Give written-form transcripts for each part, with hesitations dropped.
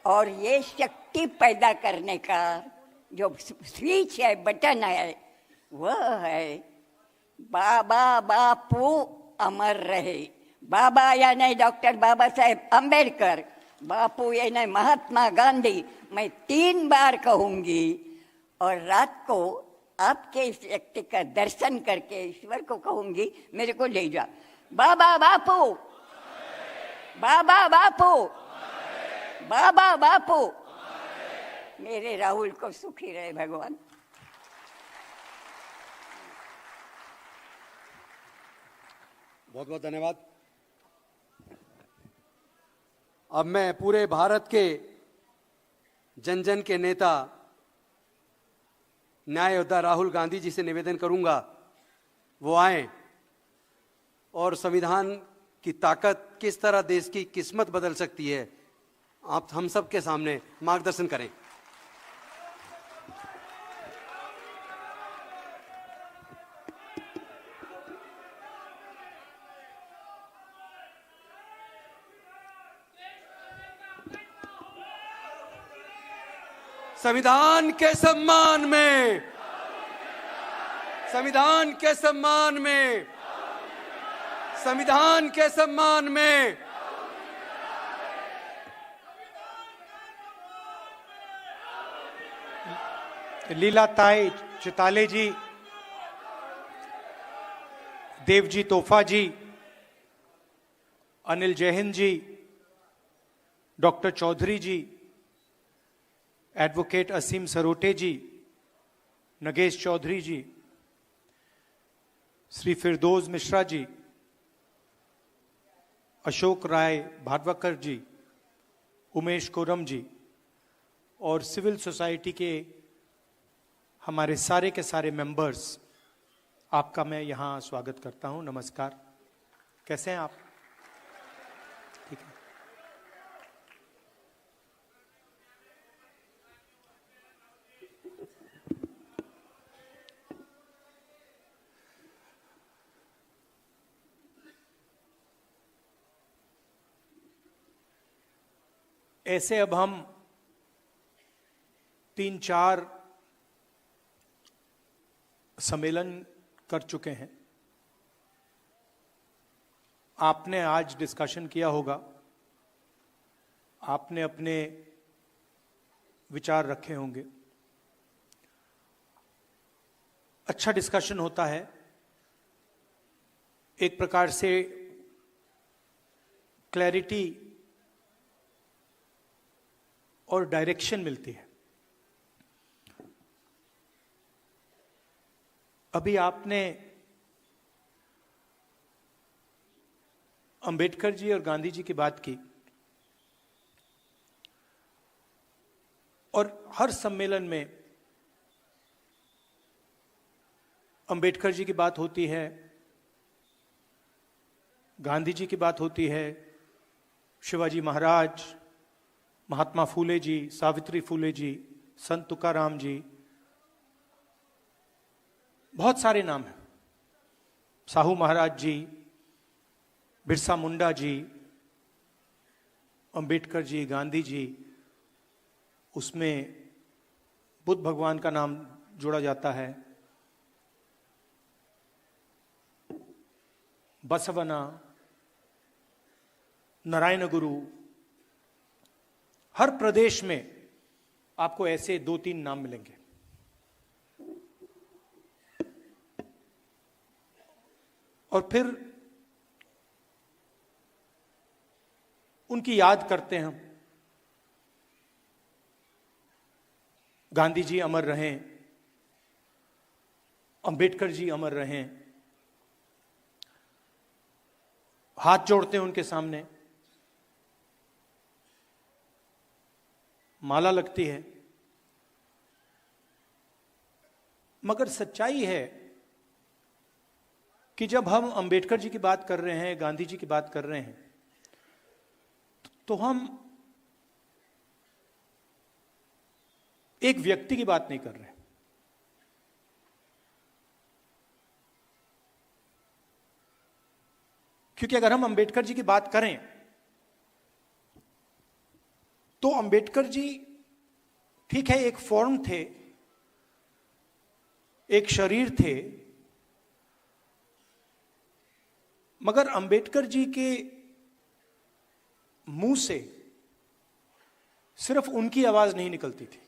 और ये शक्ति पैदा करने का जो स्विच है, बटन है, वह है बाबा बापू अमर रहे। बाबा यानी डॉक्टर बाबा साहेब अम्बेडकर, बापू यानी महात्मा गांधी। मैं 3 बार कहूंगी और रात को आपके इस व्यक्ति का दर्शन करके ईश्वर को कहूंगी मेरे को ले जा। बाबा बापू, बाबा बापू, बाबा बापू। मेरे राहुल को सुखी रहे भगवान। बहुत बहुत धन्यवाद। अब मैं पूरे भारत के जन जन के नेता न्याय योद्धा राहुल गांधी जी से निवेदन करूंगा वो आए और संविधान की ताकत किस तरह देश की किस्मत बदल सकती है आप हम सब के सामने मार्गदर्शन करें। संविधान के सम्मान में, संविधान के सम्मान में, संविधान के सम्मान में लीलाताई चिताले जी, देवजी तोफा जी, अनिल जैहिंद जी, डॉक्टर चौधरी जी, एडवोकेट असीम सरोटे जी, नगेश चौधरी जी, श्री फिरदौस मिश्रा जी, अशोक राय भाटवकर जी, उमेश कोरम जी और सिविल सोसाइटी के हमारे सारे के सारे मेंबर्स, आपका मैं यहाँ स्वागत करता हूँ। नमस्कार, कैसे हैं आप? ठीक है। ऐसे अब हम 3-4 सम्मेलन कर चुके हैं। आपने आज डिस्कशन किया होगा, आपने अपने विचार रखे होंगे। अच्छा डिस्कशन होता है, एक प्रकार से क्लैरिटी और डायरेक्शन मिलती है। अभी आपने अंबेडकर जी और गांधी जी की बात की और हर सम्मेलन में अंबेडकर जी की बात होती है, गांधी जी की बात होती है, शिवाजी महाराज, महात्मा फूले जी, सावित्री फूले जी, संत तुकाराम जी, बहुत सारे नाम हैं, साहू महाराज जी, बिरसा मुंडा जी, अंबेडकर जी, गांधी जी, उसमें बुद्ध भगवान का नाम जोड़ा जाता है, बसवना, नारायण गुरु। हर प्रदेश में आपको ऐसे 2-3 नाम मिलेंगे। और फिर उनकी याद करते हैं हम। गांधी जी अमर रहें, अंबेडकर जी अमर रहें, हाथ जोड़ते हैं उनके सामने, माला लगती है। मगर सच्चाई है कि जब हम अंबेडकर जी की बात कर रहे हैं, गांधी जी की बात कर रहे हैं, तो हम एक व्यक्ति की बात नहीं कर रहे। क्योंकि अगर हम अंबेडकर जी की बात करें तो अंबेडकर जी ठीक है, एक फॉर्म थे, एक शरीर थे, मगर अंबेडकर जी के मुंह से सिर्फ उनकी आवाज नहीं निकलती थी।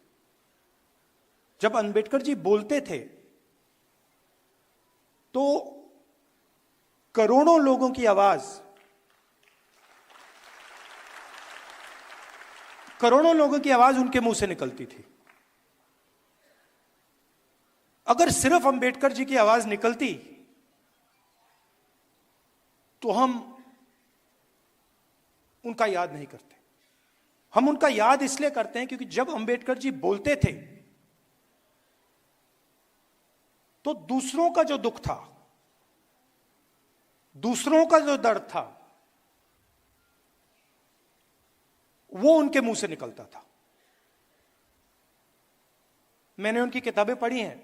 जब अंबेडकर जी बोलते थे तो करोड़ों लोगों की आवाज, करोड़ों लोगों की आवाज उनके मुंह से निकलती थी। अगर सिर्फ अंबेडकर जी की आवाज निकलती तो हम उनका याद नहीं करते। हम उनका याद इसलिए करते हैं क्योंकि जब अंबेडकर जी बोलते थे तो दूसरों का जो दुख था, दूसरों का जो दर्द था, वो उनके मुंह से निकलता था। मैंने उनकी किताबें पढ़ी हैं,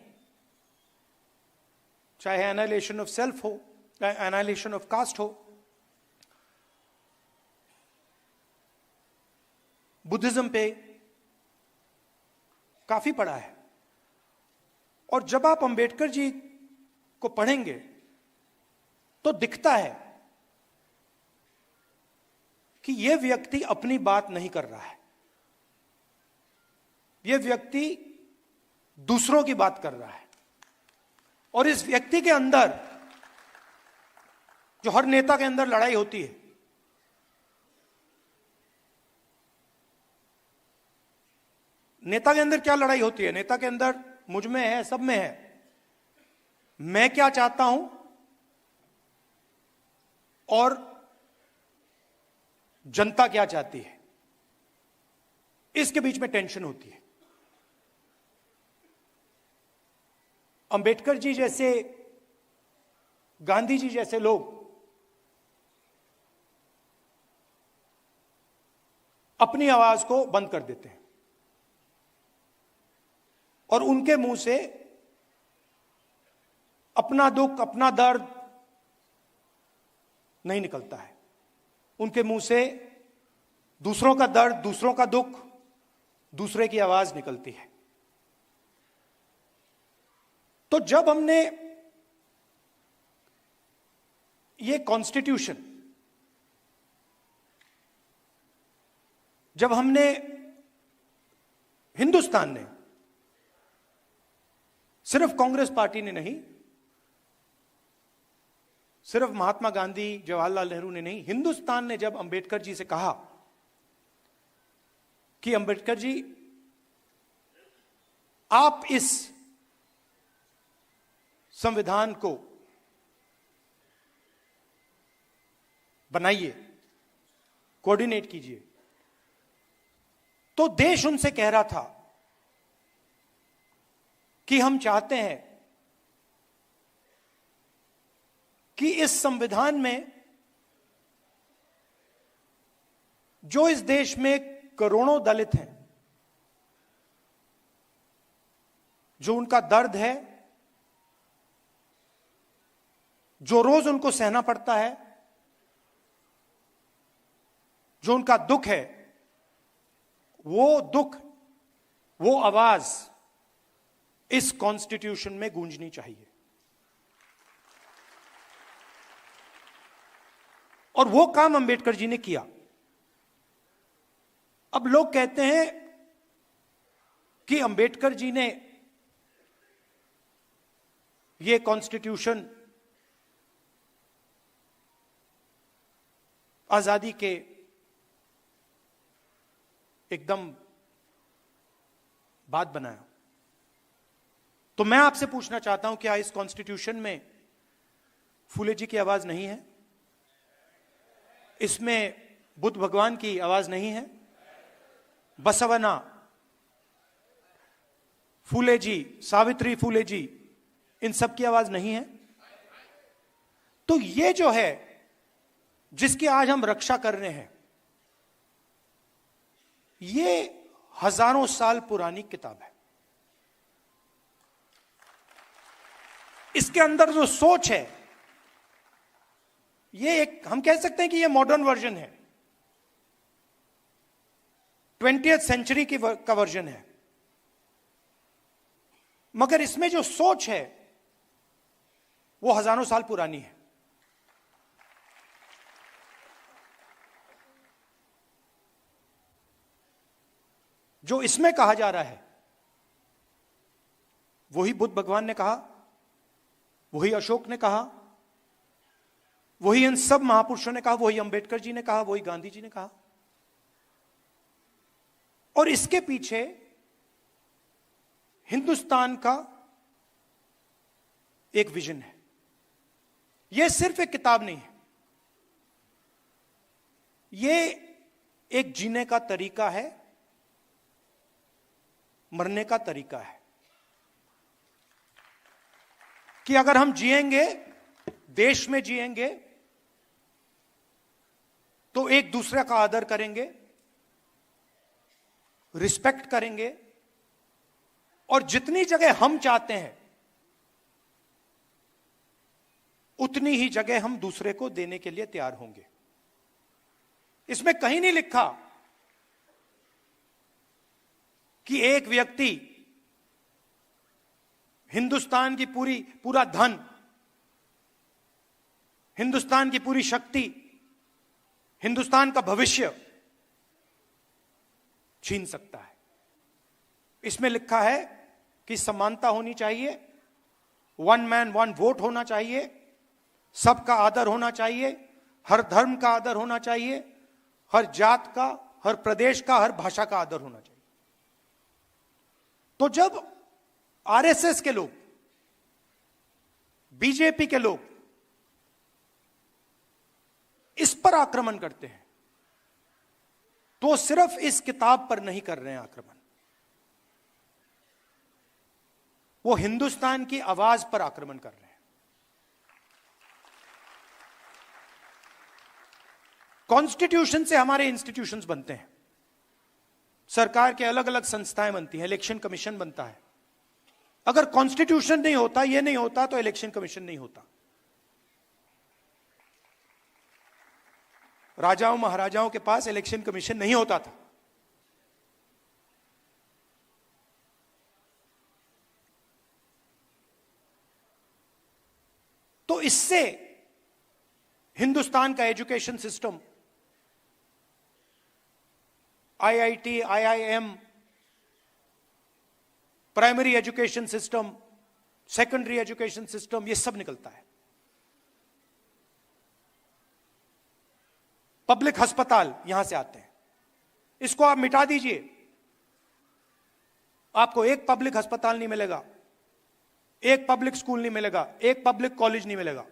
चाहे एनालिसिस ऑफ सेल्फ हो, चाहे एनालिसिस ऑफ कास्ट हो, बुद्धिज्म पे काफी पढ़ा है। और जब आप अंबेडकर जी को पढ़ेंगे तो दिखता है कि यह व्यक्ति अपनी बात नहीं कर रहा है, यह व्यक्ति दूसरों की बात कर रहा है। और इस व्यक्ति के अंदर, जो हर नेता के अंदर लड़ाई होती है, नेता के अंदर क्या लड़ाई होती है? नेता के अंदर मुझ में है, सब में है, मैं क्या चाहता हूं और जनता क्या चाहती है, इसके बीच में टेंशन होती है। अंबेडकर जी जैसे, गांधी जी जैसे लोग अपनी आवाज को बंद कर देते हैं और उनके मुंह से अपना दुख, अपना दर्द नहीं निकलता है। उनके मुंह से दूसरों का दर्द, दूसरों का दुख, दूसरे की आवाज निकलती है। तो जब हमने ये कॉन्स्टिट्यूशन, जब हमने, हिंदुस्तान ने, सिर्फ कांग्रेस पार्टी ने नहीं, सिर्फ महात्मा गांधी, जवाहरलाल नेहरू ने नहीं, हिंदुस्तान ने जब अंबेडकर जी से कहा कि अंबेडकर जी आप इस संविधान को बनाइए, कोऑर्डिनेट कीजिए, तो देश उनसे कह रहा था कि हम चाहते हैं कि इस संविधान में जो इस देश में करोड़ों दलित हैं, जो उनका दर्द है, जो रोज उनको सहना पड़ता है, जो उनका दुख है, वो दुख, वो आवाज इस कॉन्स्टिट्यूशन में गूंजनी चाहिए। और वो काम अंबेडकर जी ने किया। अब लोग कहते हैं कि अंबेडकर जी ने ये कॉन्स्टिट्यूशन आजादी के एकदम बाद बनाया। तो मैं आपसे पूछना चाहता हूं, क्या इस कॉन्स्टिट्यूशन में फूले जी की आवाज नहीं है? इसमें बुद्ध भगवान की आवाज नहीं है? बसवना, फूले जी, सावित्री फूले जी, इन सब की आवाज नहीं है? तो ये जो है, जिसकी आज हम रक्षा कर रहे हैं, ये हजारों साल पुरानी किताब है। इसके अंदर जो सोच है, ये एक, हम कह सकते हैं कि ये मॉडर्न वर्जन है। 20th सेंचुरी का वर्जन है, मगर इसमें जो सोच है वो हजारों साल पुरानी है। जो इसमें कहा जा रहा है वही बुद्ध भगवान ने कहा, वही अशोक ने कहा, वही इन सब महापुरुषों ने कहा, वही अंबेडकर जी ने कहा, वही गांधी जी ने कहा। और इसके पीछे हिंदुस्तान का एक विजन है। यह सिर्फ एक किताब नहीं है, यह एक जीने का तरीका है, मरने का तरीका है, कि अगर हम जिएंगे, देश में जिएंगे, तो एक दूसरे का आदर करेंगे, रिस्पेक्ट करेंगे, और जितनी जगह हम चाहते हैं उतनी ही जगह हम दूसरे को देने के लिए तैयार होंगे। इसमें कहीं नहीं लिखा कि एक व्यक्ति हिंदुस्तान की पूरा धन, हिंदुस्तान की पूरी शक्ति, हिंदुस्तान का भविष्य छीन सकता है। इसमें लिखा है कि समानता होनी चाहिए, वन मैन वन वोट होना चाहिए, सबका आदर होना चाहिए, हर धर्म का आदर होना चाहिए, हर जात का, हर प्रदेश का, हर भाषा का आदर होना चाहिए। तो जब आरएसएस के लोग, बीजेपी के लोग इस पर आक्रमण करते हैं, तो सिर्फ इस किताब पर नहीं कर रहे हैं आक्रमण, वो हिंदुस्तान की आवाज पर आक्रमण कर रहे हैं। कॉन्स्टिट्यूशन से हमारे इंस्टीट्यूशंस बनते हैं, सरकार के अलग अलग संस्थाएं बनती हैं, इलेक्शन कमीशन बनता है। अगर कॉन्स्टिट्यूशन नहीं होता, ये नहीं होता, तो इलेक्शन कमीशन नहीं होता। राजाओं महाराजाओं के पास इलेक्शन कमीशन नहीं होता था। तो इससे हिंदुस्तान का education system, IIT, IIM, primary education system, secondary education system, ये सब निकलता है। पब्लिक अस्पताल यहां से आते हैं। इसको आप मिटा दीजिए, आपको एक पब्लिक अस्पताल नहीं मिलेगा, एक पब्लिक स्कूल नहीं मिलेगा, एक पब्लिक कॉलेज नहीं मिलेगा,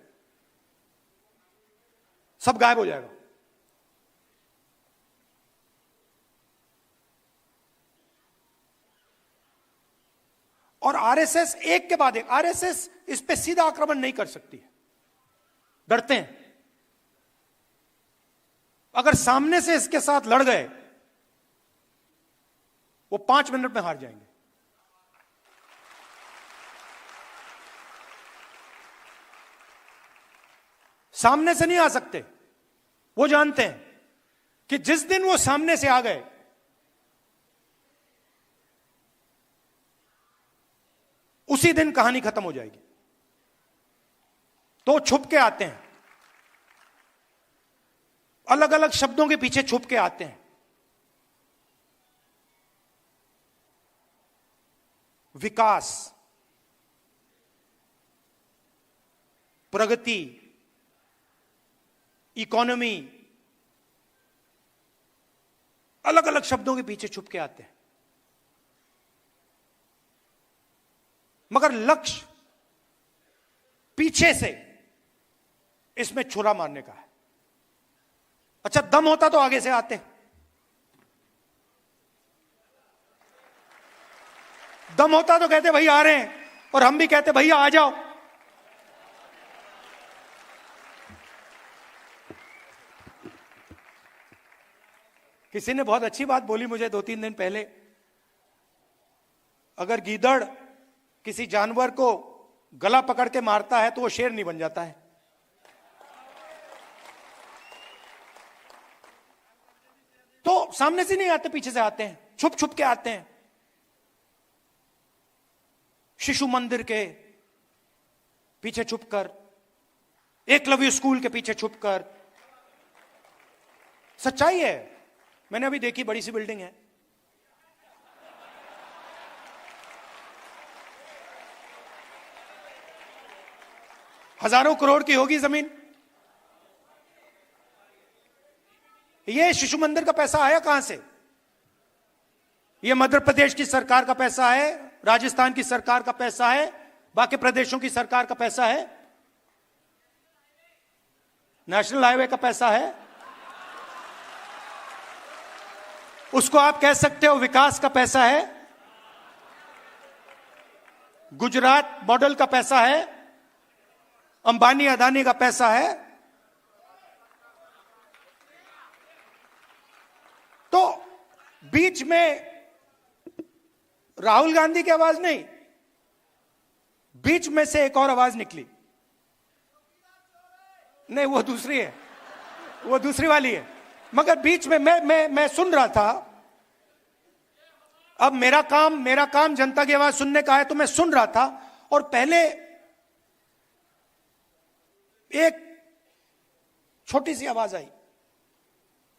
सब गायब हो जाएगा। और आरएसएस एक के बाद एक, आरएसएस इस पे सीधा आक्रमण नहीं कर सकती है, डरते हैं। अगर सामने से इसके साथ लड़ गए, वो 5 मिनट में हार जाएंगे। सामने से नहीं आ सकते। वो जानते हैं कि जिस दिन वो सामने से आ गए, उसी दिन कहानी खत्म हो जाएगी। तो छुप के आते हैं, अलग अलग शब्दों के पीछे छुप के आते हैं। विकास, प्रगति, इकोनॉमी, अलग अलग शब्दों के पीछे छुप के आते हैं, मगर लक्ष्य पीछे से इसमें छुरा मारने का है। अच्छा, दम होता तो आगे से आते, दम होता तो कहते भाई आ रहे हैं, और हम भी कहते भैया आ जाओ। किसी ने बहुत अच्छी बात बोली मुझे 2-3 दिन पहले, अगर गीदड़ किसी जानवर को गला पकड़ के मारता है तो वो शेर नहीं बन जाता है। तो सामने से नहीं आते, पीछे से आते हैं, छुप छुप के आते हैं। शिशु मंदिर के पीछे छुपकर, एकलव्य स्कूल के पीछे छुपकर। सच्चाई है, मैंने अभी देखी, बड़ी सी बिल्डिंग है, हजारों करोड़ की होगी जमीन। ये शिशु मंदिर का पैसा आया कहां से? ये मध्य प्रदेश की सरकार का पैसा है, राजस्थान की सरकार का पैसा है, बाकी प्रदेशों की सरकार का पैसा है, नेशनल हाईवे का पैसा है। उसको आप कह सकते हो विकास का पैसा है, गुजरात मॉडल का पैसा है, अंबानी अदानी का पैसा है। तो बीच में राहुल गांधी की आवाज नहीं, बीच में से एक और आवाज निकली। नहीं, वो दूसरी है, वो दूसरी वाली है। मगर बीच में मैं सुन रहा था। अब मेरा काम जनता की आवाज सुनने का है, तो मैं सुन रहा था। और पहले एक छोटी सी आवाज आई,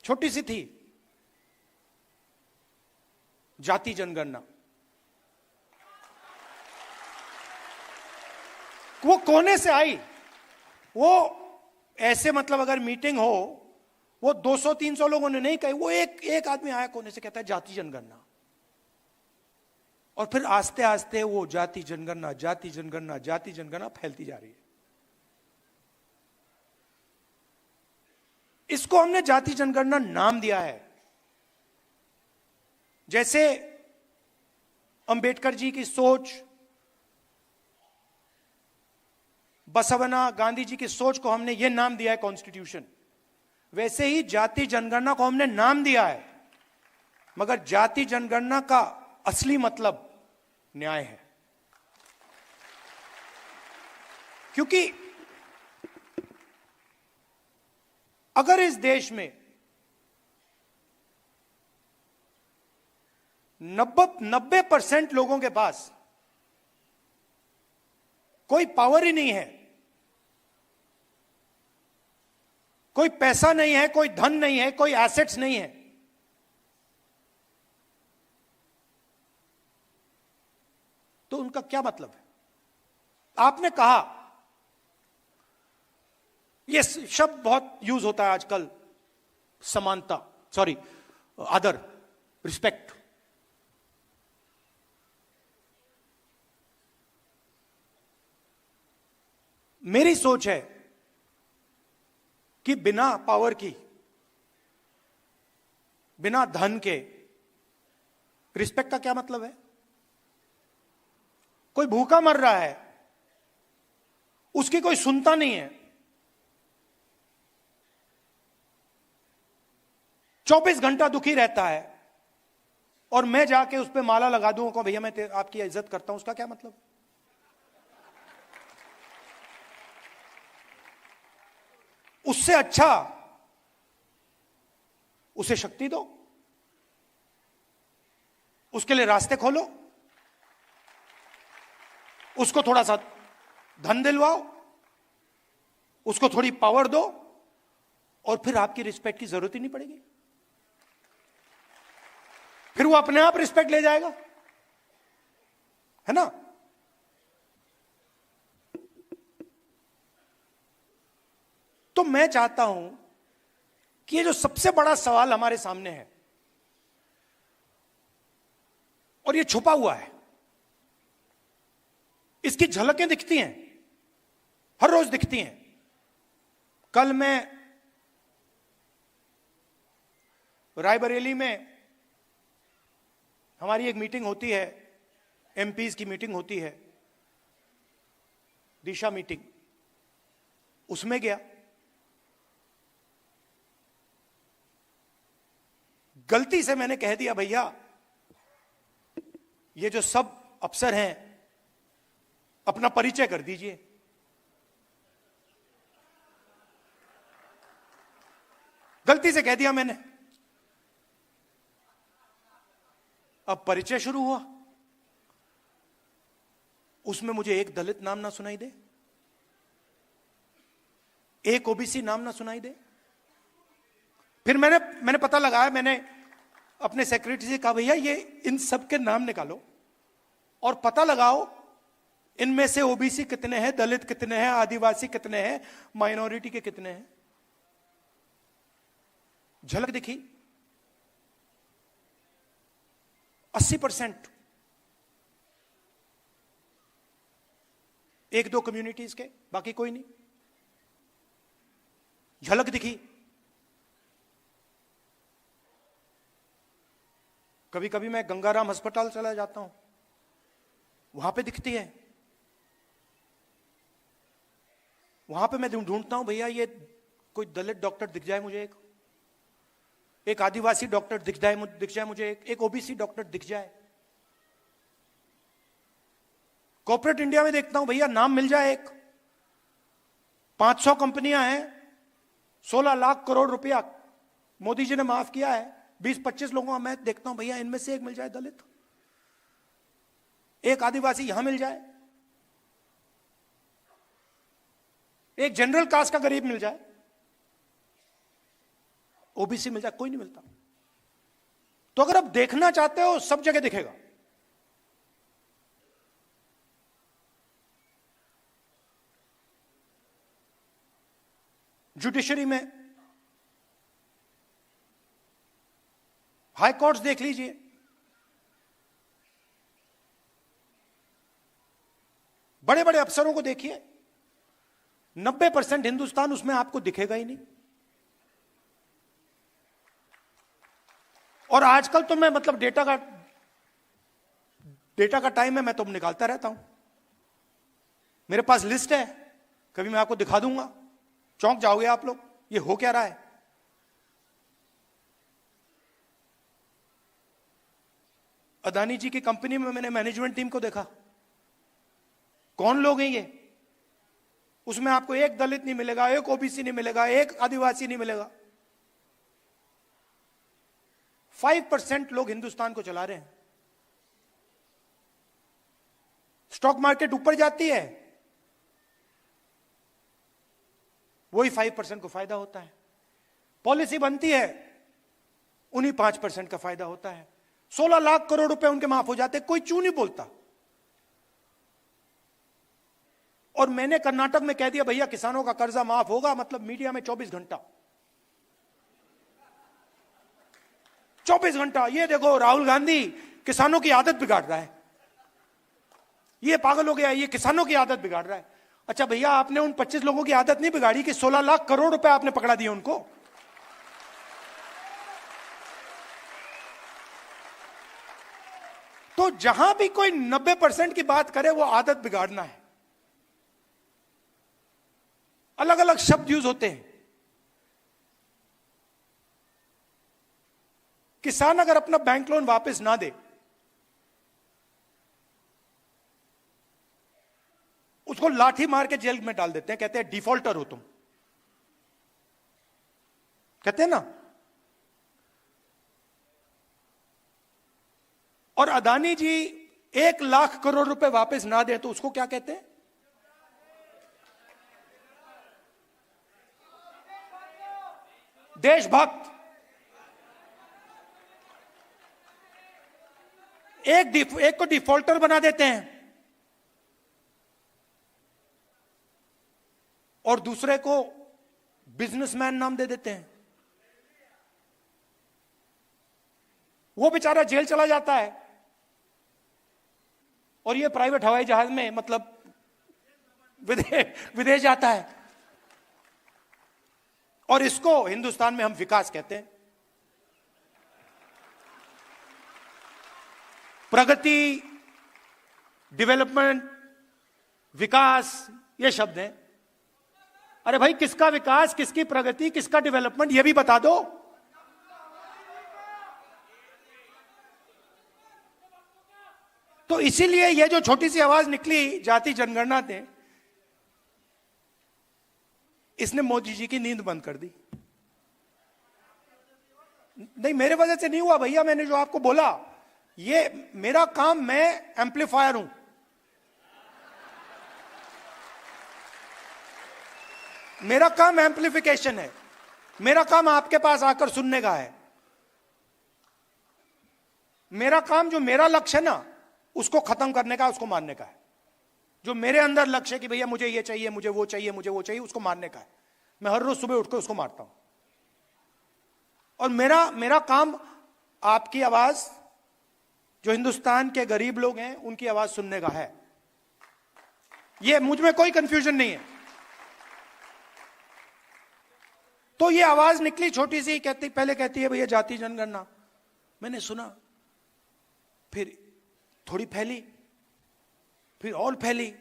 छोटी सी थी, जाति जनगणना। वो कोने से आई, वो ऐसे मतलब अगर मीटिंग हो, वो 200-300 लोगों ने नहीं कही, वो एक आदमी आया कोने से, कहता है जाति जनगणना। और फिर आस्ते आस्ते वो जाति जनगणना, जाति जनगणना, जाति जनगणना फैलती जा रही है। इसको हमने जाति जनगणना नाम दिया है। जैसे अंबेडकर जी की सोच, बसवना गांधी जी की सोच को हमने यह नाम दिया है कॉन्स्टिट्यूशन, वैसे ही जाति जनगणना को हमने नाम दिया है। मगर जाति जनगणना का असली मतलब न्याय है। क्योंकि अगर इस देश में 90% लोगों के पास कोई पावर ही नहीं है, कोई पैसा नहीं है, कोई धन नहीं है, कोई एसेट्स नहीं है, तो उनका क्या मतलब है? आपने कहा, यह शब्द बहुत यूज होता है आजकल, समानता, सॉरी, आदर, रिस्पेक्ट। मेरी सोच है कि बिना पावर की, बिना धन के रिस्पेक्ट का क्या मतलब है? कोई भूखा मर रहा है, उसकी कोई सुनता नहीं है, 24 घंटा दुखी रहता है, और मैं जाके उस पर माला लगा दूं, को भैया मैं आपकी इज्जत करता हूं, उसका क्या मतलब? उससे अच्छा उसे शक्ति दो, उसके लिए रास्ते खोलो, उसको थोड़ा सा धन दिलवाओ, उसको थोड़ी पावर दो, और फिर आपकी रिस्पेक्ट की जरूरत ही नहीं पड़ेगी। फिर वो अपने आप रिस्पेक्ट ले जाएगा, है ना? तो मैं चाहता हूं कि ये जो सबसे बड़ा सवाल हमारे सामने है, और ये छुपा हुआ है, इसकी झलकें दिखती हैं, हर रोज दिखती हैं। कल मैं रायबरेली में, हमारी एक मीटिंग होती है, एमपीज की मीटिंग होती है, दिशा मीटिंग, उसमें गया। गलती से मैंने कह दिया, भैया ये जो सब अफसर हैं, अपना परिचय कर दीजिए। गलती से कह दिया मैंने। अब परिचय शुरू हुआ, उसमें मुझे एक दलित नाम ना सुनाई दे, एक ओबीसी नाम ना सुनाई दे। फिर मैंने पता लगाया, मैंने अपने सेक्रेटरी से कहा भैया ये इन सब के नाम निकालो और पता लगाओ इनमें से ओबीसी कितने हैं, दलित कितने हैं, आदिवासी कितने हैं, माइनॉरिटी के कितने हैं। झलक दिखी 80%, एक दो कम्युनिटीज के, बाकी कोई नहीं। झलक दिखी। कभी कभी मैं गंगाराम अस्पताल चला जाता हूं, वहां पे दिखती है। वहां पे मैं ढूंढता हूं भैया ये कोई दलित डॉक्टर दिख जाए मुझे, एक आदिवासी डॉक्टर दिख जाए मुझे, एक ओबीसी डॉक्टर दिख जाए। कॉर्पोरेट इंडिया में देखता हूं भैया नाम मिल जाए एक, 500 कंपनियां हैं, 16 लाख करोड़ रुपया मोदी जी ने माफ किया है, 20-25 लोगों का मैं देखता हूं भैया इनमें से एक मिल जाए दलित, एक आदिवासी यहां मिल जाए, एक जनरल कास्ट का गरीब मिल जाए, ओबीसी मिल जाए, कोई नहीं मिलता। तो अगर आप देखना चाहते हो सब जगह दिखेगा। जुडिशरी में हाई कोर्ट्स देख लीजिए, बड़े बड़े अफसरों को देखिए, 90% हिंदुस्तान उसमें आपको दिखेगा ही नहीं। और आजकल तो मैं मतलब डेटा का टाइम है, मैं तो निकालता रहता हूं, मेरे पास लिस्ट है, कभी मैं आपको दिखा दूंगा, चौंक जाओगे आप लोग, ये हो क्या रहा है। अदानी जी की कंपनी में मैंने मैनेजमेंट टीम को देखा, कौन लोग हैं ये, उसमें आपको एक दलित नहीं मिलेगा, एक ओबीसी नहीं मिलेगा, एक आदिवासी नहीं मिलेगा। 5% लोग हिंदुस्तान को चला रहे हैं। स्टॉक मार्केट ऊपर जाती है, वही 5% को फायदा होता है। पॉलिसी बनती है, उन्हीं 5% का फायदा होता है। 16 लाख करोड़ रुपए उनके माफ हो जाते, कोई चू नहीं बोलता। और मैंने कर्नाटक में कह दिया भैया किसानों का कर्जा माफ होगा, मतलब मीडिया में 24 घंटा 24 घंटा, ये देखो राहुल गांधी किसानों की आदत बिगाड़ रहा है, ये पागल हो गया, ये किसानों की आदत बिगाड़ रहा है। अच्छा भैया आपने उन 25 लोगों की आदत नहीं बिगाड़ी कि 16 लाख करोड़ रुपए आपने पकड़ा दिए उनको। तो जहां भी कोई 90% की बात करे वो आदत बिगाड़ना है। अलग अलग शब्द यूज होते हैं। किसान अगर अपना बैंक लोन वापस ना दे, उसको लाठी मार के जेल में डाल देते हैं, कहते हैं डिफॉल्टर हो तुम, कहते हैं ना। और अदानी जी 1 लाख करोड़ रुपए वापस ना दे तो उसको क्या कहते हैं, देशभक्त। एक को डिफॉल्टर बना देते हैं और दूसरे को बिजनेसमैन नाम दे देते हैं। वो बेचारा जेल चला जाता है और ये प्राइवेट हवाई जहाज में मतलब विदेश जाता है। और इसको हिंदुस्तान में हम विकास कहते हैं। प्रगति, डेवलपमेंट, विकास, ये शब्द हैं। अरे भाई किसका विकास, किसकी प्रगति, किसका डेवलपमेंट, ये भी बता दो। तो इसीलिए ये जो छोटी सी आवाज निकली जाति जनगणना थे, इसने मोदी जी की नींद बंद कर दी। नहीं मेरे वजह से नहीं हुआ भैया, मैंने जो आपको बोला ये मेरा काम, मैं एम्पलीफायर हूं। मेरा काम एम्पलीफिकेशन है। मेरा काम आपके पास आकर सुनने का है। मेरा काम, जो मेरा लक्ष्य है ना, उसको खत्म करने का, उसको मारने का है। जो मेरे अंदर लक्ष्य है कि भैया मुझे ये चाहिए, मुझे वो चाहिए, मुझे वो चाहिए, उसको मारने का है। मैं हर रोज सुबह उठकर उसको मारता हूं। और मेरा काम आपकी आवाज, जो हिंदुस्तान के गरीब लोग हैं, उनकी आवाज सुनने का है। ये मुझ में कोई कंफ्यूजन नहीं है। तो ये आवाज निकली छोटी सी, पहले कहती है भैया जाति जनगणना। मैंने सुना, फिर थोड़ी फैली, फिर और फैली,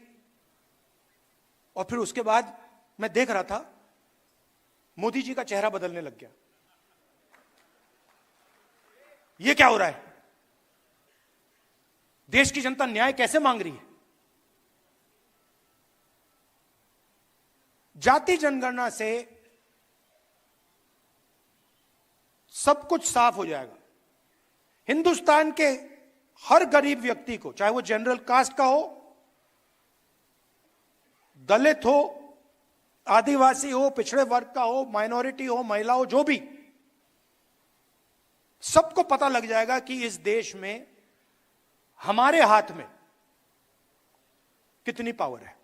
और फिर उसके बाद मैं देख रहा था मोदी जी का चेहरा बदलने लग गया। ये क्या हो रहा है? देश की जनता न्याय कैसे मांग रही है? जाति जनगणना से सब कुछ साफ हो जाएगा। हिंदुस्तान के हर गरीब व्यक्ति को, चाहे वो जनरल कास्ट का हो, दलित हो, आदिवासी हो, पिछड़े वर्ग का हो, माइनॉरिटी हो, महिला हो, जो भी, सबको पता लग जाएगा कि इस देश में हमारे हाथ में कितनी पावर है,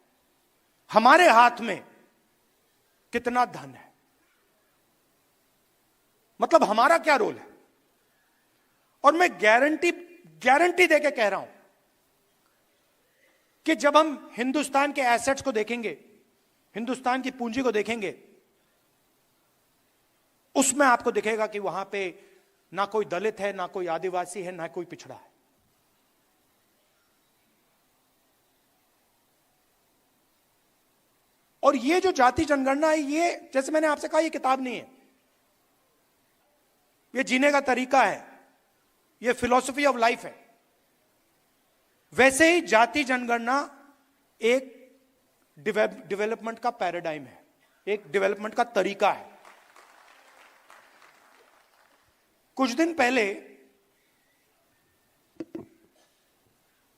हमारे हाथ में कितना धन है, मतलब हमारा क्या रोल है। और मैं गारंटी देके कह रहा हूं कि जब हम हिंदुस्तान के एसेट्स को देखेंगे, हिंदुस्तान की पूंजी को देखेंगे, उसमें आपको दिखेगा कि वहां पे ना कोई दलित है, ना कोई आदिवासी है, ना कोई पिछड़ा है। और ये जो जाति जनगणना है, ये जैसे मैंने आपसे कहा, ये किताब नहीं है, ये जीने का तरीका है, ये फिलॉसफी ऑफ लाइफ है। वैसे ही जाति जनगणना एक डेवलपमेंट का पैराडाइम है, एक डेवलपमेंट का तरीका है। कुछ दिन पहले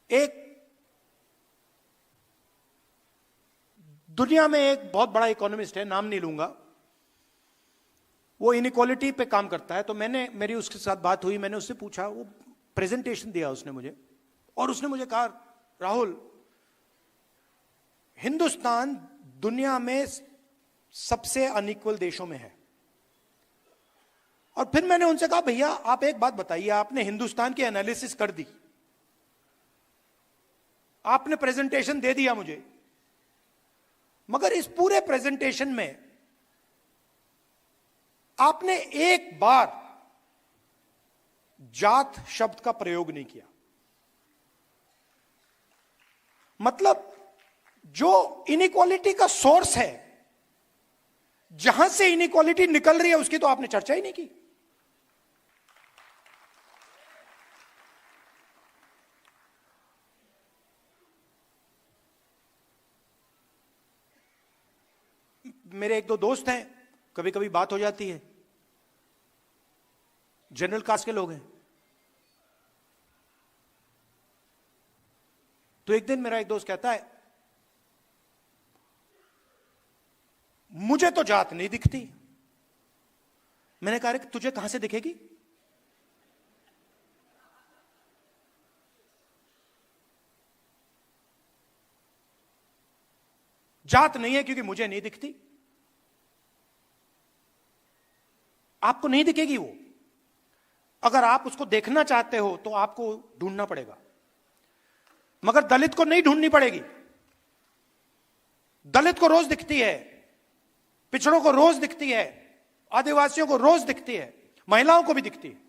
एक दुनिया में एक बहुत बड़ा इकोनॉमिस्ट है, नाम नहीं लूंगा, वो इनइक्वालिटी पे काम करता है। तो मेरी उसके साथ बात हुई, मैंने उससे पूछा, वो प्रेजेंटेशन दिया उसने मुझे, और उसने मुझे कहा, राहुल, हिंदुस्तान दुनिया में सबसे अनइक्वल देशों में है। और फिर मैंने उनसे कहा, भैया आप एक बात बताइए, आपने हिंदुस्तान की एनालिसिस कर दी, आपने प्रेजेंटेशन दे दिया मुझे, मगर इस पूरे प्रेजेंटेशन में आपने एक बार जात शब्द का प्रयोग नहीं किया। मतलब जो इनइक्वालिटी का सोर्स है, जहां से इनइक्वालिटी निकल रही है, उसकी तो आपने चर्चा ही नहीं की। मेरे एक दो दोस्त हैं, कभी कभी बात हो जाती है, जनरल कास्ट के लोग हैं। तो एक दिन मेरा एक दोस्त कहता है, मुझे तो जात नहीं दिखती। मैंने कहा, तुझे कहां से दिखेगी? जात नहीं है क्योंकि मुझे नहीं दिखती। आपको नहीं दिखेगी वो। अगर आप उसको देखना चाहते हो तो आपको ढूंढना पड़ेगा, मगर दलित को नहीं ढूंढनी पड़ेगी। दलित को रोज दिखती है, पिछड़ों को रोज दिखती है, आदिवासियों को रोज दिखती है, महिलाओं को भी दिखती है।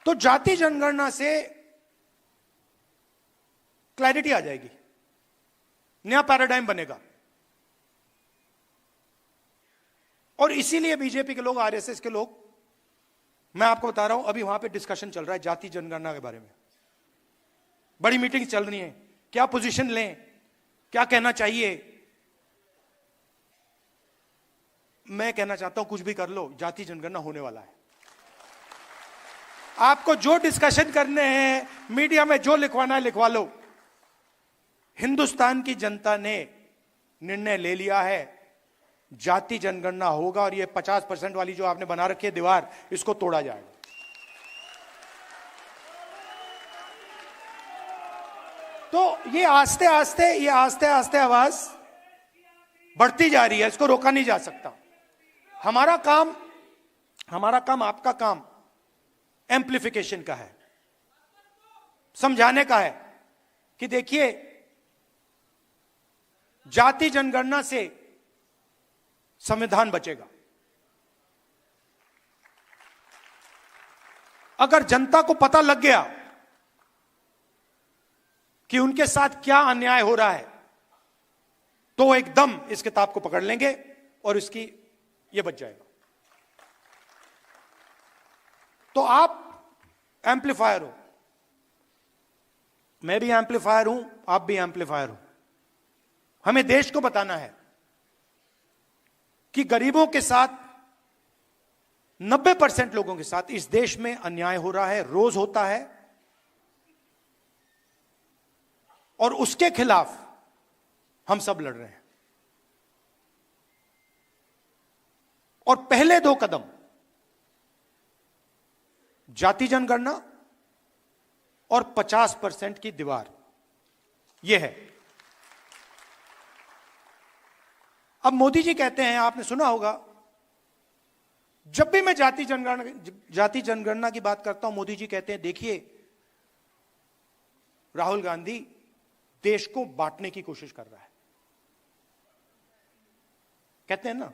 तो जाति जनगणना से क्लैरिटी आ जाएगी, नया पैराडाइम बनेगा। और इसीलिए बीजेपी के लोग, आरएसएस के लोग, मैं आपको बता रहा हूं, अभी वहां पे डिस्कशन चल रहा है जाति जनगणना के बारे में। बड़ी मीटिंग चल रही है, क्या पोजीशन लें, क्या कहना चाहिए। मैं कहना चाहता हूं, कुछ भी कर लो, जाति जनगणना होने वाला है। आपको जो डिस्कशन करने हैं, मीडिया में जो लिखवाना है लिखवा लो। हिंदुस्तान की जनता ने निर्णय ले लिया है, जाति जनगणना होगा और ये 50% वाली जो आपने बना रखी है दीवार, इसको तोड़ा जाएगा। तो ये आस्ते आस्ते आवाज बढ़ती जा रही है, इसको रोका नहीं जा सकता। हमारा काम आपका काम एम्प्लीफिकेशन का है, समझाने का है कि देखिए जाति जनगणना से संविधान बचेगा। अगर जनता को पता लग गया कि उनके साथ क्या अन्याय हो रहा है, तो वो एकदम इस किताब को पकड़ लेंगे और इसकी ये बच जाएगा। तो आप एम्पलीफायर हो, मैं भी एम्पलीफायर हूं, आप भी एम्पलीफायर हो। हमें देश को बताना है कि गरीबों के साथ, 90% लोगों के साथ इस देश में अन्याय हो रहा है, रोज होता है, और उसके खिलाफ हम सब लड़ रहे हैं। और पहले 2 कदम जाति जनगणना और 50% की दीवार, यह है। अब मोदी जी कहते हैं, आपने सुना होगा, जब भी मैं जाति जनगणना की बात करता हूं, मोदी जी कहते हैं देखिए राहुल गांधी देश को बांटने की कोशिश कर रहा है, कहते हैं ना।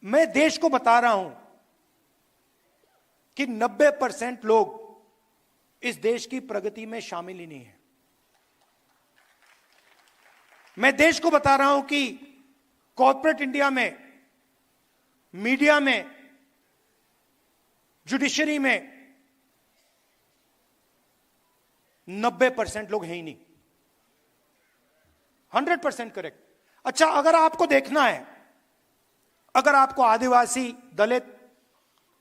मैं देश को बता रहा हूं कि 90% लोग इस देश की प्रगति में शामिल ही नहीं है। मैं देश को बता रहा हूं कि कॉर्पोरेट इंडिया में, मीडिया में, जुडिशरी में 90% लोग हैं ही नहीं। 100% करेक्ट। अच्छा, अगर आपको देखना है, अगर आपको आदिवासी, दलित,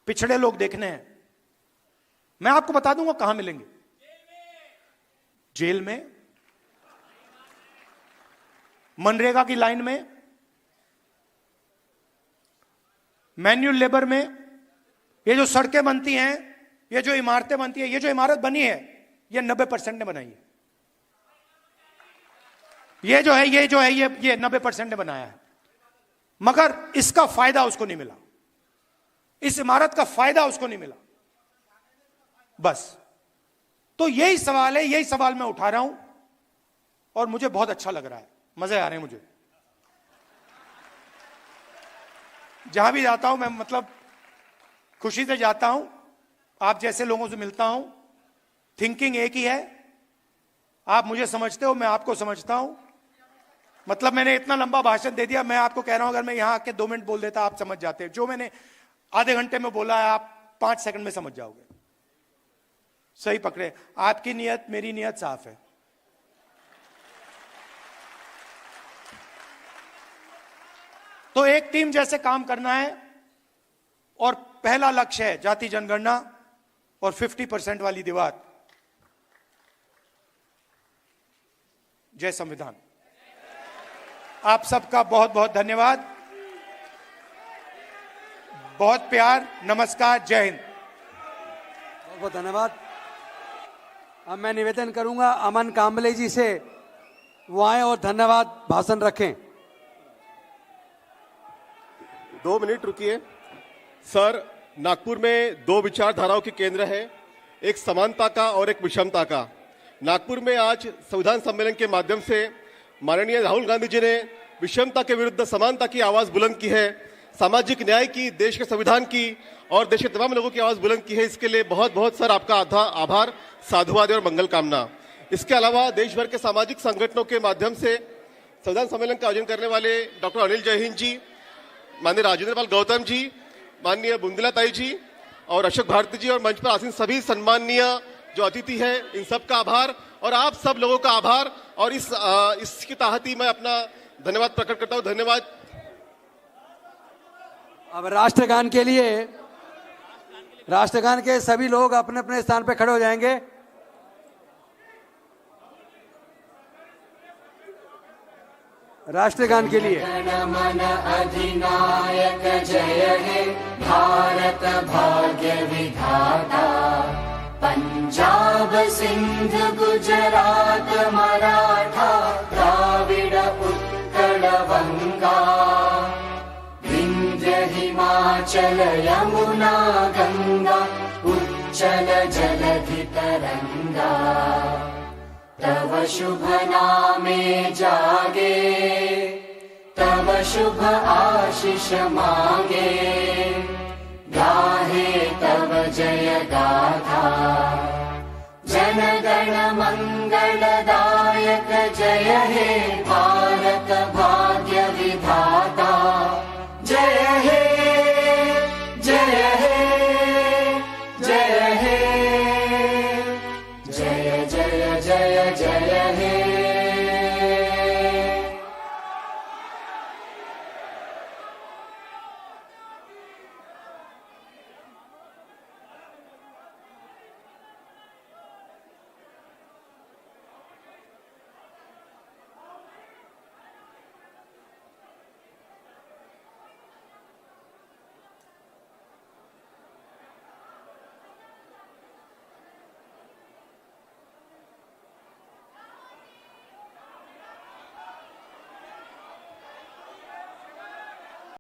पिछड़े लोग देखने हैं, मैं आपको बता दूंगा कहां मिलेंगे। जेल में, मनरेगा की लाइन में, मैन्युअल लेबर में। ये जो सड़कें बनती हैं, ये जो इमारतें बनती हैं, ये जो इमारत बनी है, ये 90% ने बनाई है। ये जो है ये 90% ने बनाया है, मगर इसका फायदा उसको नहीं मिला, इस इमारत का फायदा उसको नहीं मिला। बस तो यही सवाल है, यही सवाल मैं उठा रहा हूं और मुझे बहुत अच्छा लग रहा है, मजे आ रहे हैं मुझे। जहां भी जाता हूं मैं, मतलब खुशी से जाता हूं, आप जैसे लोगों से मिलता हूं। थिंकिंग एक ही है, आप मुझे समझते हो, मैं आपको समझता हूं। मतलब मैंने इतना लंबा भाषण दे दिया, मैं आपको कह रहा हूं अगर मैं यहां आके 2 मिनट बोल देता आप समझ जाते। जो मैंने आधे घंटे में बोला है आप 5 सेकंड में समझ जाओगे। सही पकड़े, आपकी नियत मेरी नियत साफ है। तो एक टीम जैसे काम करना है और पहला लक्ष्य है जाति जनगणना और 50% वाली दीवार। जय संविधान। आप सबका बहुत बहुत धन्यवाद, बहुत प्यार, नमस्कार, जय हिंद। बहुत बहुत धन्यवाद। अब मैं निवेदन करूंगा अमन कांबले जी से, वो आए और धन्यवाद भाषण रखें। 2 मिनट रुकिए सर। नागपुर में 2 विचारधाराओं के केंद्र है, एक समानता का और एक विषमता का। नागपुर में आज संविधान सम्मेलन के माध्यम से माननीय राहुल गांधी जी ने विषमता के विरुद्ध समानता की आवाज बुलंद की है, सामाजिक न्याय की, देश के संविधान की और देश के तमाम लोगों की आवाज बुलंद की है। इसके लिए बहुत बहुत सर आपका आभार, साधुवाद और मंगल कामना। इसके अलावा देश भर के सामाजिक संगठनों के माध्यम से संविधान सम्मेलन का आयोजन करने वाले डॉक्टर अनिल जैन जी, माननीय राजेंद्र पाल गौतम जी, माननीय बुंदिला ताई जी और अशोक भारती जी और मंच पर आसीन सभी सम्माननीय जो अतिथि है, इन सब का आभार और आप सब लोगों का आभार। और इसकी ताहती मैं अपना धन्यवाद प्रकट करता हूं। धन्यवाद। अब राष्ट्रगान के लिए राष्ट्रगान के सभी लोग अपने अपने स्थान पे खड़े हो जाएंगे। राष्ट्रगान के लिए मन अधिनायक जय हे भारत भाग्य विधाता, पंजाब सिंध गुजरात मराठा द्राविड़ उत्कल बंगा, विंध्य हिमाचल यमुना गंगा उच्चल जलधि तरंगा, तव शुभ नामे जागे तव शुभ आशीष मांगे, गाहे तव जय गाथा, जन गण मंगलदायक जय हे भारत भाग्य